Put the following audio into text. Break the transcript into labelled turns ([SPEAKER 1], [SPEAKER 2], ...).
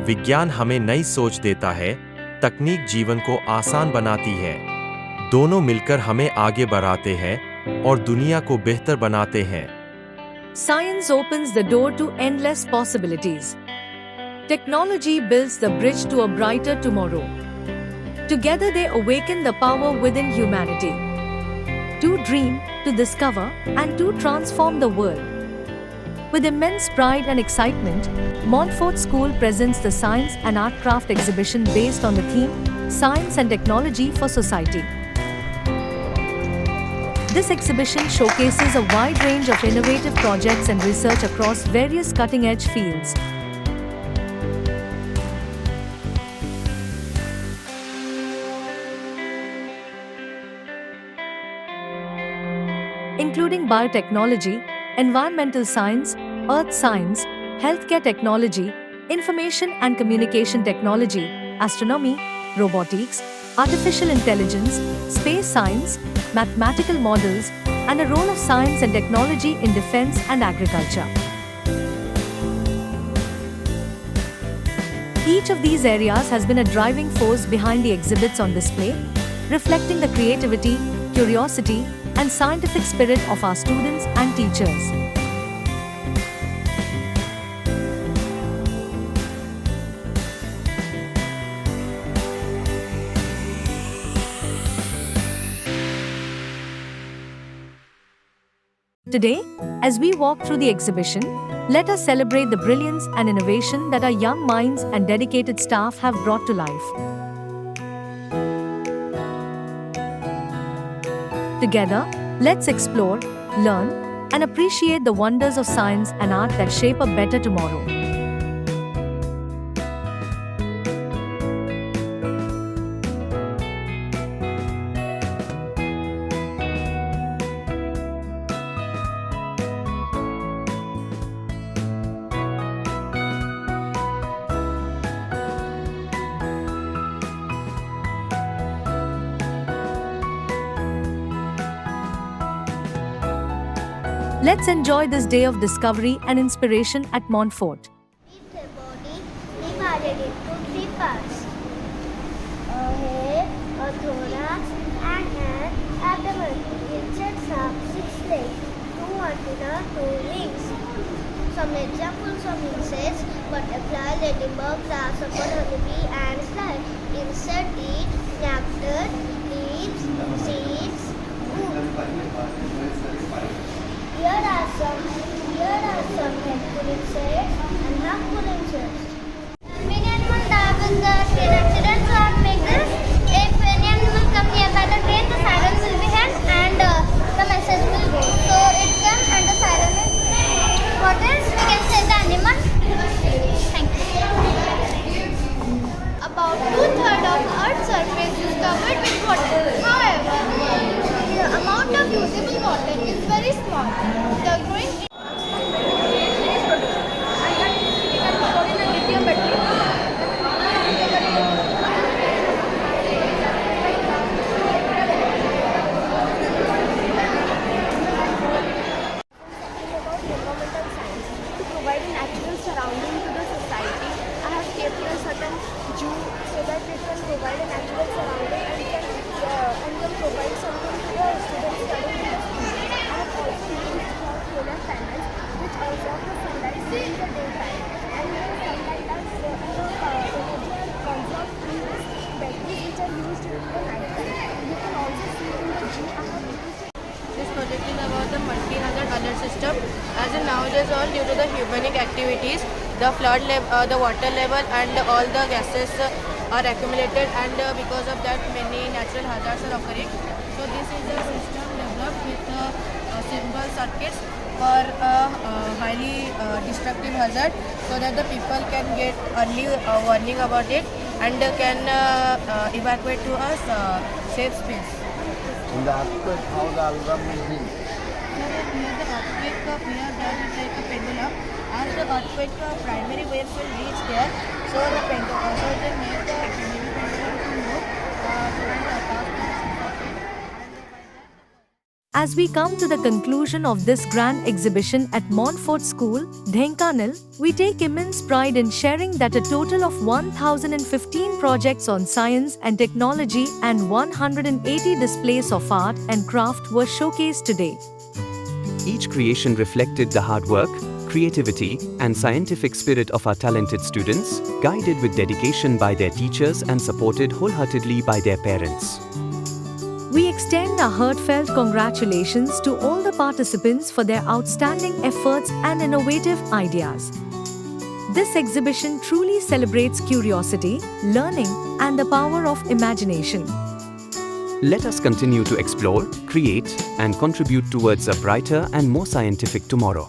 [SPEAKER 1] विज्ञान हमें नई सोच देता है, तकनीक जीवन को आसान बनाती है। दोनों मिलकर हमें आगे बढ़ाते हैं और दुनिया को बेहतर बनाते हैं।
[SPEAKER 2] Science opens the door to endless possibilities. Technology builds the bridge to a brighter tomorrow. Together they awaken the power within humanity. To dream, to discover, and to transform the world. With immense pride and excitement, Montfort School presents the Science and Art Craft exhibition based on the theme, Science and Technology for Society. This exhibition showcases a wide range of innovative projects and research across various cutting-edge fields. Including biotechnology, environmental science, earth science, healthcare technology, information and communication technology, astronomy, robotics, artificial intelligence, space science, mathematical models, and a role of science and technology in defense and agriculture. Each of these areas has been a driving force behind the exhibits on display, reflecting the creativity, curiosity, and scientific spirit of our students and teachers. Today, as we walk through the exhibition, let us celebrate the brilliance and innovation that our young minds and dedicated staff have brought to life. Together, let's explore, learn, and appreciate the wonders of science and art that shape a better tomorrow. Let's enjoy this day of discovery and inspiration at Montfort.
[SPEAKER 3] The body divided into three parts: a head, a thorax, and an abdomen. Insects have 6 legs, 2 antennae, 2 wings. Some examples of insects: butterfly, ladybug, grasshopper, honeybee, and fly. Insects eat nectar, leaves, seeds, wood. Here are some helpful insects and harmful insects. Many animals die when the train accidents or make this. If any animal come nearby the train, the siren will be held and the message will go. So it comes and the siren is. For this, we can save the animal. Thank you. About 2/3 of Earth's surface is covered with water. However, the amount of usable water is very small. The growing surrounding to the society. I have kept a certain zoo so that it can provide a natural surrounding and can provide something to the students studying in the school. I have also used for solar panels which absorb the sunlight during the daytime and the sunlight as energy and conserved in these batteries which are used during the night time. You can also see in the zoo I have used.
[SPEAKER 4] This project is about the multi-hazard alert system. As in nowadays, all due to the humanic activities, the the water level, and all the gases are accumulated, and because of that, many natural hazards are occurring. So this is a system developed with simple circuits for a highly destructive hazard, so that the people can get early warning about it and can evacuate to a safe space.
[SPEAKER 5] In the earthquake, how the alarm will ring?
[SPEAKER 4] Near the earthquake, here there is like a pendulum. As the earthquake primary waves will reach there, so the pendulum, so they make the heavy pendulum to move, and
[SPEAKER 2] As we come to the conclusion of this grand exhibition at Montfort School, Dhenkanal, we take immense pride in sharing that a total of 1,015 projects on science and technology and 180 displays of art and craft were showcased today.
[SPEAKER 6] Each creation reflected the hard work, creativity, and scientific spirit of our talented students, guided with dedication by their teachers and supported wholeheartedly by their parents.
[SPEAKER 2] We extend our heartfelt congratulations to all the participants for their outstanding efforts and innovative ideas. This exhibition truly celebrates curiosity, learning, and the power of imagination.
[SPEAKER 6] Let us continue to explore, create, and contribute towards a brighter and more scientific tomorrow.